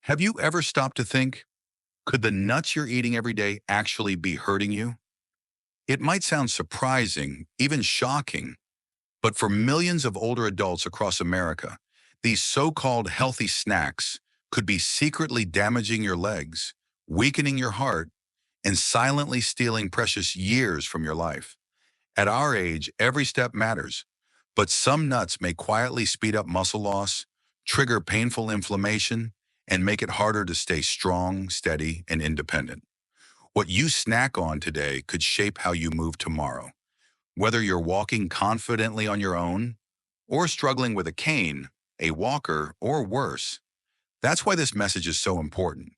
Have you ever stopped to think, could the nuts you're eating every day actually be hurting you? It might sound surprising, even shocking, but for millions of older adults across America, these so-called healthy snacks could be secretly damaging your legs, weakening your heart, and silently stealing precious years from your life. At our age, every step matters, but some nuts may quietly speed up muscle loss, trigger painful inflammation, and make it harder to stay strong, steady, and independent. What you snack on today could shape how you move tomorrow. Whether you're walking confidently on your own or struggling with a cane, a walker, or worse, that's why this message is so important.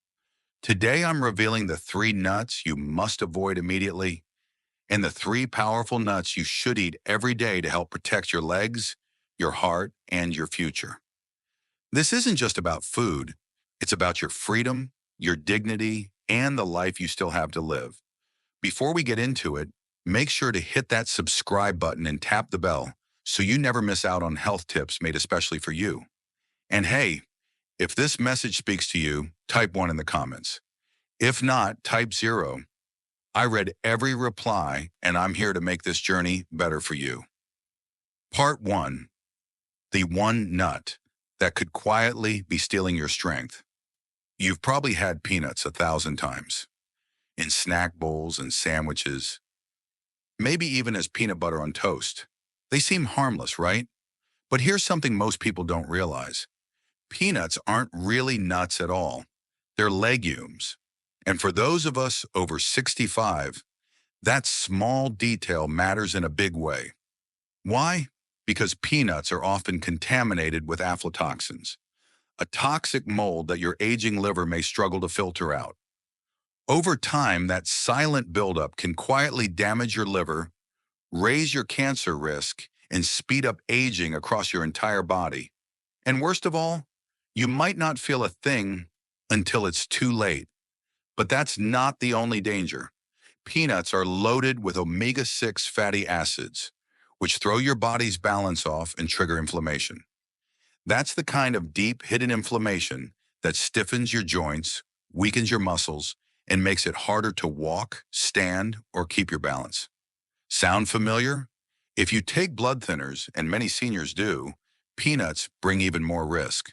Today, I'm revealing the three nuts you must avoid immediately and the three powerful nuts you should eat every day to help protect your legs, your heart, and your future. This isn't just about food, it's about your freedom, your dignity, and the life you still have to live. Before we get into it, make sure to hit that subscribe button and tap the bell so you never miss out on health tips made especially for you. And hey, if this message speaks to you, type 1 in the comments. If not, type 0. I read every reply, and I'm here to make this journey better for you. Part 1. The one nut that could quietly be stealing your strength. You've probably had peanuts 1,000 times, in snack bowls and sandwiches, maybe even as peanut butter on toast. They seem harmless, right? But here's something most people don't realize. Peanuts aren't really nuts at all. They're legumes. And for those of us over 65, that small detail matters in a big way. Why? Because peanuts are often contaminated with aflatoxins, a toxic mold that your aging liver may struggle to filter out. Over time, that silent buildup can quietly damage your liver, raise your cancer risk, and speed up aging across your entire body. And worst of all, you might not feel a thing until it's too late. But that's not the only danger. Peanuts are loaded with omega-6 fatty acids, which throw your body's balance off and trigger inflammation. That's the kind of deep, hidden inflammation that stiffens your joints, weakens your muscles, and makes it harder to walk, stand, or keep your balance. Sound familiar? If you take blood thinners, and many seniors do, peanuts bring even more risk.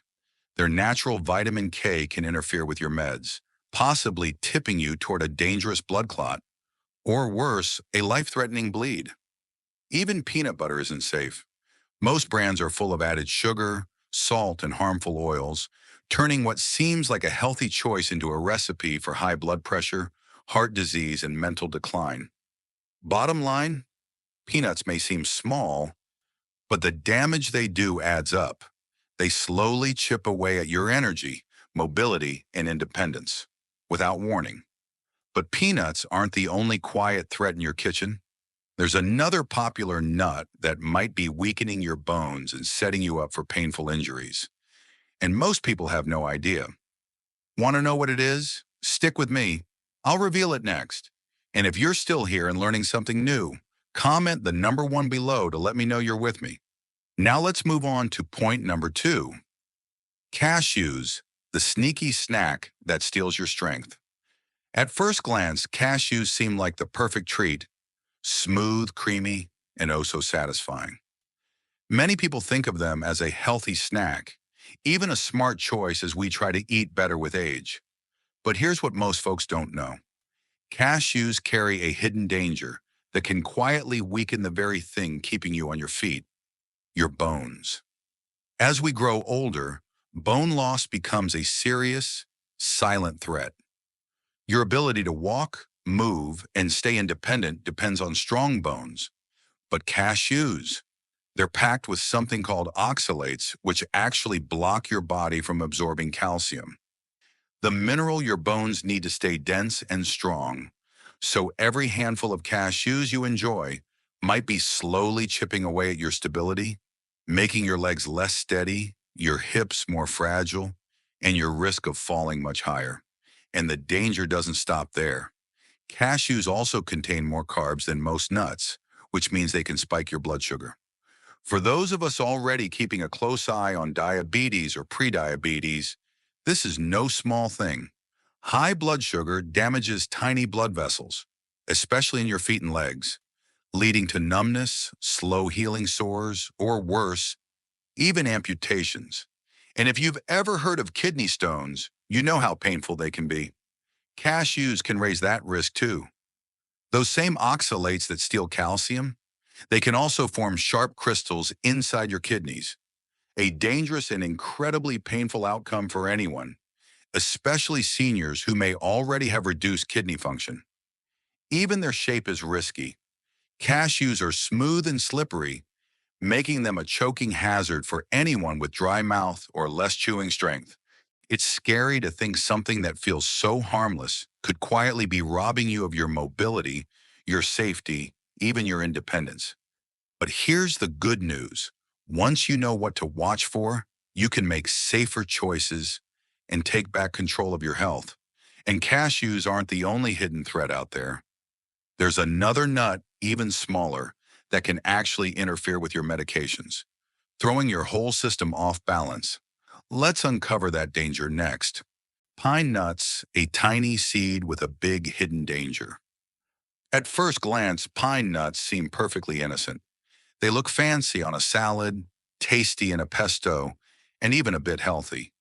Their natural vitamin K can interfere with your meds, possibly tipping you toward a dangerous blood clot, or worse, a life-threatening bleed. Even peanut butter isn't safe. Most brands are full of added sugar, salt, and harmful oils, turning what seems like a healthy choice into a recipe for high blood pressure, heart disease, and mental decline. Bottom line, peanuts may seem small, but the damage they do adds up. They slowly chip away at your energy, mobility, and independence, without warning. But peanuts aren't the only quiet threat in your kitchen. There's another popular nut that might be weakening your bones and setting you up for painful injuries. And most people have no idea. Want to know what it is? Stick with me. I'll reveal it next. And if you're still here and learning something new, comment the number 1 below to let me know you're with me. Now let's move on to point number 2. Cashews, the sneaky snack that steals your strength. At first glance, cashews seem like the perfect treat, smooth, creamy, and oh so satisfying. Many people think of them as a healthy snack, even a smart choice as we try to eat better with age. But here's what most folks don't know. Cashews carry a hidden danger that can quietly weaken the very thing keeping you on your feet, your bones. As we grow older, bone loss becomes a serious, silent threat. Your ability to walk, move, and stay independent depends on strong bones. But cashews, they're packed with something called oxalates, which actually block your body from absorbing calcium, the mineral your bones need to stay dense and strong. So every handful of cashews you enjoy might be slowly chipping away at your stability, making your legs less steady, your hips more fragile, and your risk of falling much higher. And the danger doesn't stop there. Cashews also contain more carbs than most nuts, which means they can spike your blood sugar. For those of us already keeping a close eye on diabetes or prediabetes, This is no small thing. High blood sugar damages tiny blood vessels, especially in your feet and legs, leading to numbness, slow healing sores, or worse, even amputations. And if you've ever heard of kidney stones, you know how painful they can be. Cashews can raise that risk too. Those same oxalates that steal calcium, they can also form sharp crystals inside your kidneys, a dangerous and incredibly painful outcome for anyone, especially seniors who may already have reduced kidney function. Even their shape is risky. Cashews are smooth and slippery, making them a choking hazard for anyone with dry mouth or less chewing strength. It's scary to think something that feels so harmless could quietly be robbing you of your mobility, your safety, even your independence. But here's the good news. Once you know what to watch for, you can make safer choices and take back control of your health. And cashews aren't the only hidden threat out there. There's another nut, even smaller, that can actually interfere with your medications, throwing your whole system off balance. Let's uncover that danger next. Pine nuts, a tiny seed with a big hidden danger. At first glance, pine nuts seem perfectly innocent. They look fancy on a salad, tasty in a pesto, and even a bit healthy.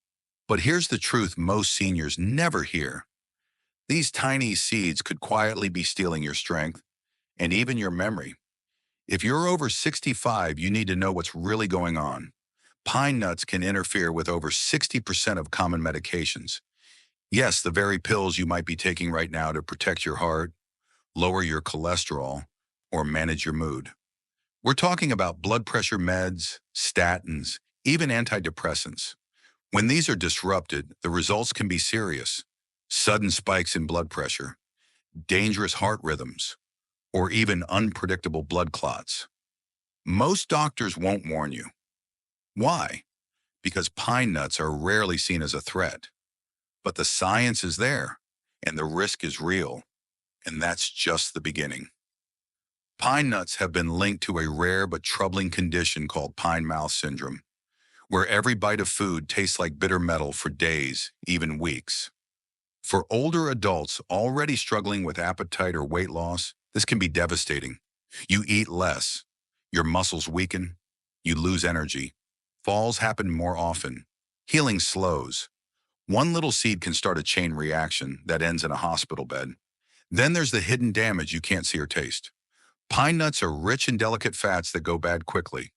But here's the truth most seniors never hear. These tiny seeds could quietly be stealing your strength and even your memory. If you're over 65, you need to know what's really going on. Pine nuts can interfere with over 60% of common medications. Yes, the very pills you might be taking right now to protect your heart, lower your cholesterol, or manage your mood. We're talking about blood pressure meds, statins, even antidepressants. When these are disrupted, the results can be serious. Sudden spikes in blood pressure, dangerous heart rhythms, or even unpredictable blood clots. Most doctors won't warn you. Why? Because pine nuts are rarely seen as a threat. But the science is there, and the risk is real, and that's just the beginning. Pine nuts have been linked to a rare but troubling condition called pine mouth syndrome, where every bite of food tastes like bitter metal for days, even weeks. For older adults already struggling with appetite or weight loss, this can be devastating. You eat less, your muscles weaken, you lose energy, falls happen more often, healing slows. One little seed can start a chain reaction that ends in a hospital bed. Then there's the hidden damage you can't see or taste. Pine nuts are rich in delicate fats that go bad quickly.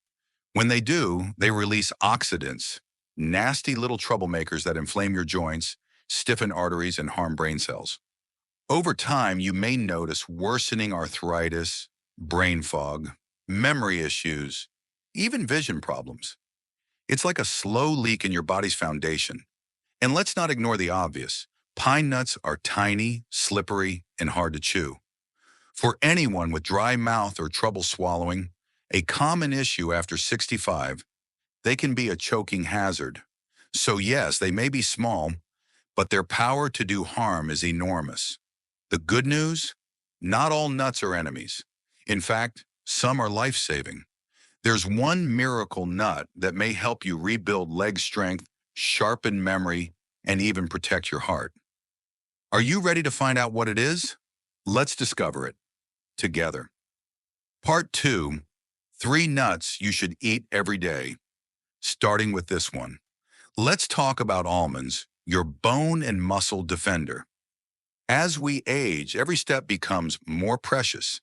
When they do, they release oxidants, nasty little troublemakers that inflame your joints, stiffen arteries, and harm brain cells. Over time, you may notice worsening arthritis, brain fog, memory issues, even vision problems. It's like a slow leak in your body's foundation. And let's not ignore the obvious. Pine nuts are tiny, slippery, and hard to chew. For anyone with dry mouth or trouble swallowing, a common issue after 65, they can be a choking hazard. So yes, they may be small, but their power to do harm is enormous. The good news? Not all nuts are enemies. In fact, some are life-saving. There's one miracle nut that may help you rebuild leg strength, sharpen memory, and even protect your heart. Are you ready to find out what it is? Let's discover it together. Part 2, 3 nuts you should eat every day, starting with this one. Let's talk about almonds, your bone and muscle defender. As we age, every step becomes more precious,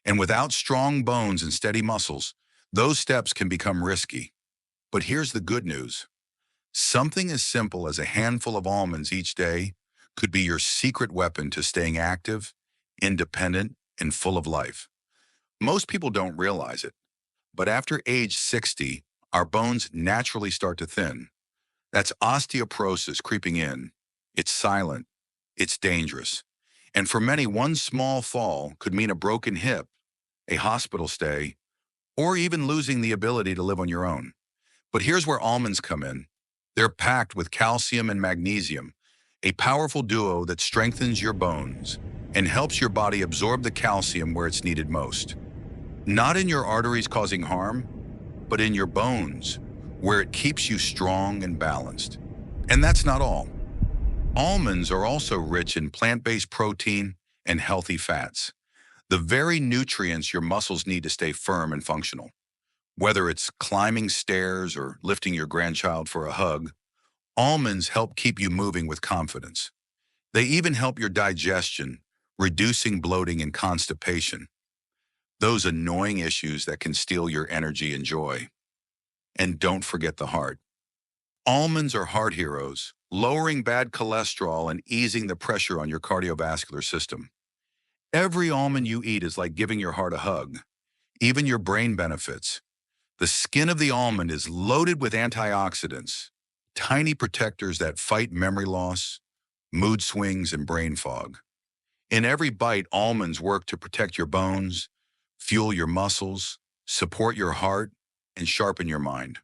and without strong bones and steady muscles, those steps can become risky. But here's the good news. Something as simple as a handful of almonds each day could be your secret weapon to staying active, independent, and full of life. Most people don't realize it, but after age 60, our bones naturally start to thin. That's osteoporosis creeping in. It's silent. It's dangerous. And for many, one small fall could mean a broken hip, a hospital stay, or even losing the ability to live on your own. But here's where almonds come in. They're packed with calcium and magnesium, a powerful duo that strengthens your bones and helps your body absorb the calcium where it's needed most. Not in your arteries causing harm, but in your bones, where it keeps you strong and balanced. And that's not all. Almonds are also rich in plant-based protein and healthy fats, the very nutrients your muscles need to stay firm and functional. Whether it's climbing stairs or lifting your grandchild for a hug, almonds help keep you moving with confidence. They even help your digestion, reducing bloating and constipation, those annoying issues that can steal your energy and joy. And don't forget the heart. Almonds are heart heroes, lowering bad cholesterol and easing the pressure on your cardiovascular system. Every almond you eat is like giving your heart a hug. Even your brain benefits. The skin of the almond is loaded with antioxidants, tiny protectors that fight memory loss, mood swings, and brain fog. In every bite, almonds work to protect your bones, fuel your muscles, support your heart, and sharpen your mind.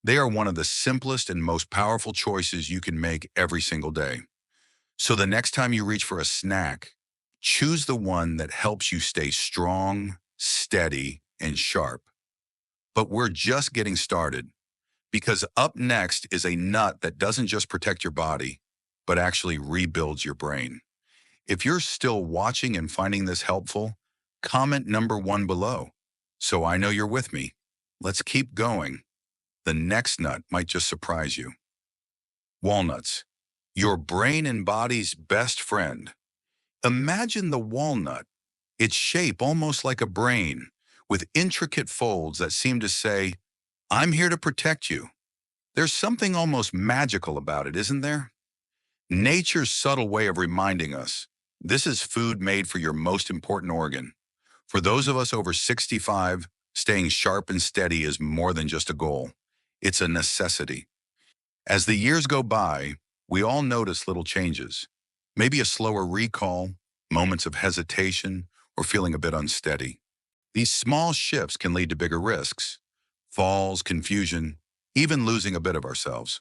They are one of the simplest and most powerful choices you can make every single day. So the next time you reach for a snack, choose the one that helps you stay strong, steady, and sharp. But we're just getting started, because up next is a nut that doesn't just protect your body, but actually rebuilds your brain. If you're still watching and finding this helpful, comment number 1 below, so I know you're with me. Let's keep going. The next nut might just surprise you. Walnuts, your brain and body's best friend. Imagine the walnut, its shape almost like a brain, with intricate folds that seem to say, I'm here to protect you. There's something almost magical about it, isn't there? Nature's subtle way of reminding us, this is food made for your most important organ. For those of us over 65, staying sharp and steady is more than just a goal. It's a necessity. As the years go by, we all notice little changes. Maybe a slower recall, moments of hesitation, or feeling a bit unsteady. These small shifts can lead to bigger risks, falls, confusion, even losing a bit of ourselves.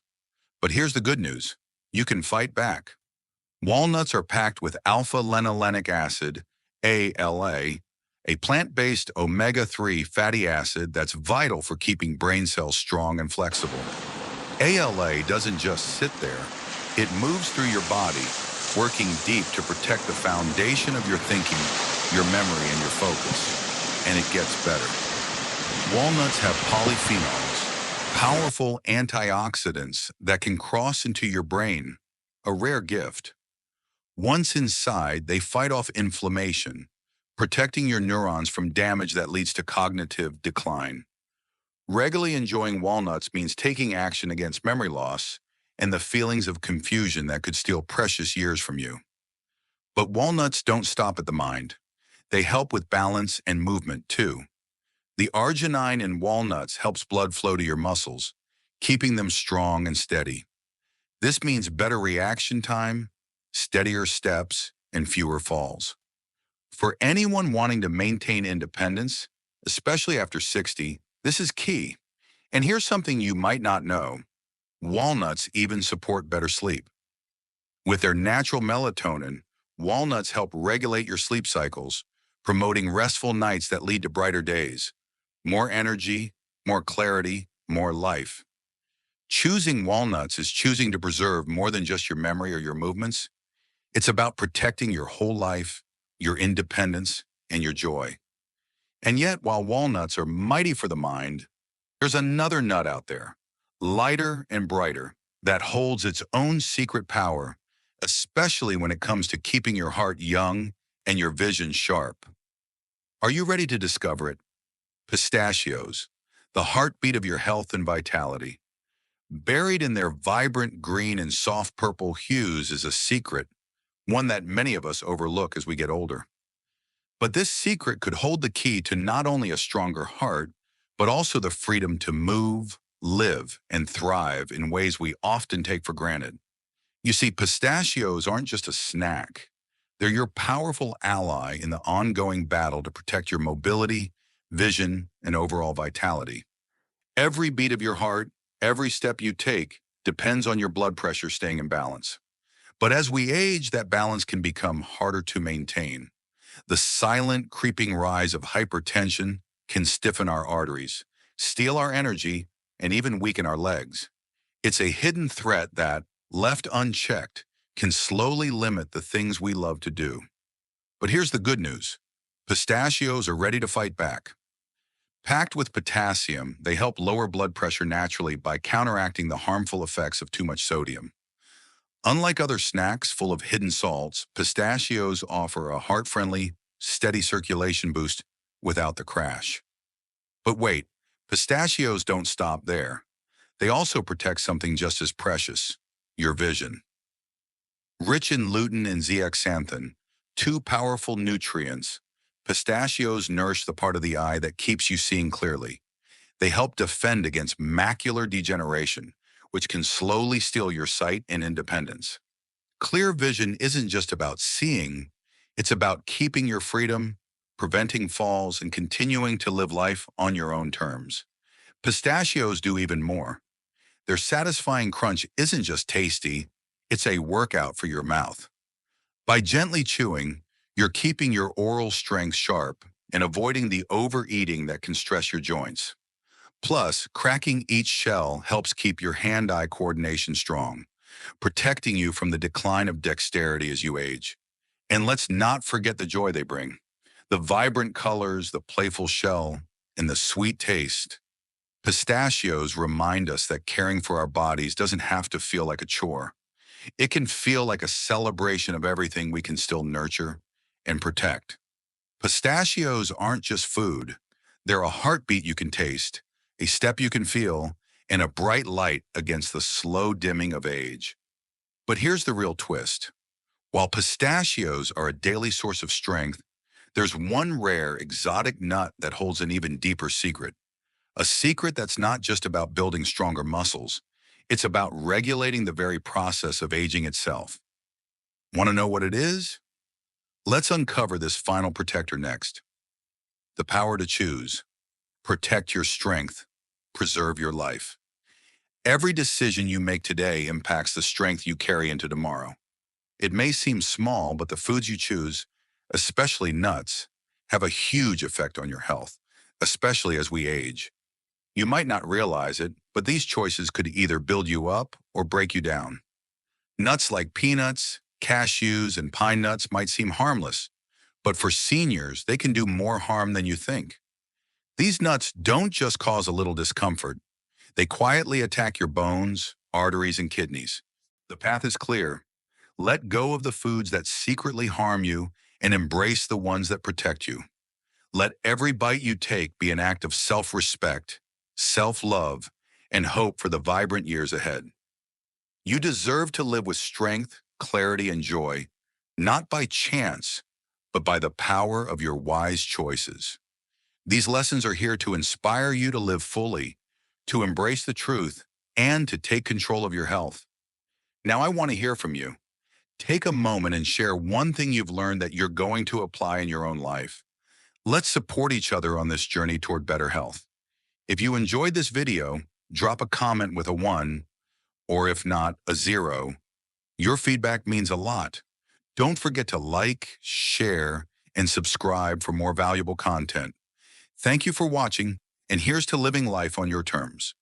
But here's the good news. You can fight back. Walnuts are packed with alpha-linolenic acid, ALA, a plant-based omega-3 fatty acid that's vital for keeping brain cells strong and flexible. ALA doesn't just sit there. It moves through your body, working deep to protect the foundation of your thinking, your memory, and your focus. And it gets better. Walnuts have polyphenols, powerful antioxidants that can cross into your brain, a rare gift. Once inside, they fight off inflammation, protecting your neurons from damage that leads to cognitive decline. Regularly enjoying walnuts means taking action against memory loss and the feelings of confusion that could steal precious years from you. But walnuts don't stop at the mind. They help with balance and movement too. The arginine in walnuts helps blood flow to your muscles, keeping them strong and steady. This means better reaction time, steadier steps, and fewer falls. For anyone wanting to maintain independence, especially after 60, this is key. And here's something you might not know. Walnuts even support better sleep. With their natural melatonin, walnuts help regulate your sleep cycles, promoting restful nights that lead to brighter days. More energy, more clarity, more life. Choosing walnuts is choosing to preserve more than just your memory or your movements. It's about protecting your whole life, your independence, and your joy. And yet, while walnuts are mighty for the mind, there's another nut out there, lighter and brighter, that holds its own secret power, especially when it comes to keeping your heart young and your vision sharp. Are you ready to discover it? Pistachios, the heartbeat of your health and vitality. Buried in their vibrant green and soft purple hues is a secret, one that many of us overlook as we get older. But this secret could hold the key to not only a stronger heart, but also the freedom to move, live, and thrive in ways we often take for granted. You see, pistachios aren't just a snack. They're your powerful ally in the ongoing battle to protect your mobility, vision, and overall vitality. Every beat of your heart, every step you take, depends on your blood pressure staying in balance. But as we age, that balance can become harder to maintain. The silent, creeping rise of hypertension can stiffen our arteries, steal our energy, and even weaken our legs. It's a hidden threat that, left unchecked, can slowly limit the things we love to do. But here's the good news. Pistachios are ready to fight back. Packed with potassium, they help lower blood pressure naturally by counteracting the harmful effects of too much sodium. Unlike other snacks full of hidden salts, pistachios offer a heart-friendly, steady circulation boost without the crash. But wait, pistachios don't stop there. They also protect something just as precious, your vision. Rich in lutein and zeaxanthin, two powerful nutrients, pistachios nourish the part of the eye that keeps you seeing clearly. They help defend against macular degeneration, which can slowly steal your sight and independence. Clear vision isn't just about seeing, it's about keeping your freedom, preventing falls, and continuing to live life on your own terms. Pistachios do even more. Their satisfying crunch isn't just tasty, it's a workout for your mouth. By gently chewing, you're keeping your oral strength sharp and avoiding the overeating that can stress your joints. Plus, cracking each shell helps keep your hand-eye coordination strong, protecting you from the decline of dexterity as you age. And let's not forget the joy they bring. The vibrant colors, the playful shell, and the sweet taste. Pistachios remind us that caring for our bodies doesn't have to feel like a chore. It can feel like a celebration of everything we can still nurture and protect. Pistachios aren't just food. They're a heartbeat you can taste, a step you can feel, and a bright light against the slow dimming of age. But here's the real twist. While pistachios are a daily source of strength, there's one rare, exotic nut that holds an even deeper secret. A secret that's not just about building stronger muscles. It's about regulating the very process of aging itself. Want to know what it is? Let's uncover this final protector next. The power to choose. Protect your strength. Preserve your life. Every decision you make today impacts the strength you carry into tomorrow. It may seem small, but the foods you choose, especially nuts, have a huge effect on your health, especially as we age. You might not realize it, but these choices could either build you up or break you down. Nuts like peanuts, cashews, and pine nuts might seem harmless, but for seniors, they can do more harm than you think. These nuts don't just cause a little discomfort. They quietly attack your bones, arteries, and kidneys. The path is clear. Let go of the foods that secretly harm you and embrace the ones that protect you. Let every bite you take be an act of self-respect, self-love, and hope for the vibrant years ahead. You deserve to live with strength, clarity, and joy, not by chance, but by the power of your wise choices. These lessons are here to inspire you to live fully, to embrace the truth, and to take control of your health. Now I want to hear from you. Take a moment and share one thing you've learned that you're going to apply in your own life. Let's support each other on this journey toward better health. If you enjoyed this video, drop a comment with a 1, or if not, a 0. Your feedback means a lot. Don't forget to like, share, and subscribe for more valuable content. Thank you for watching, and here's to living life on your terms.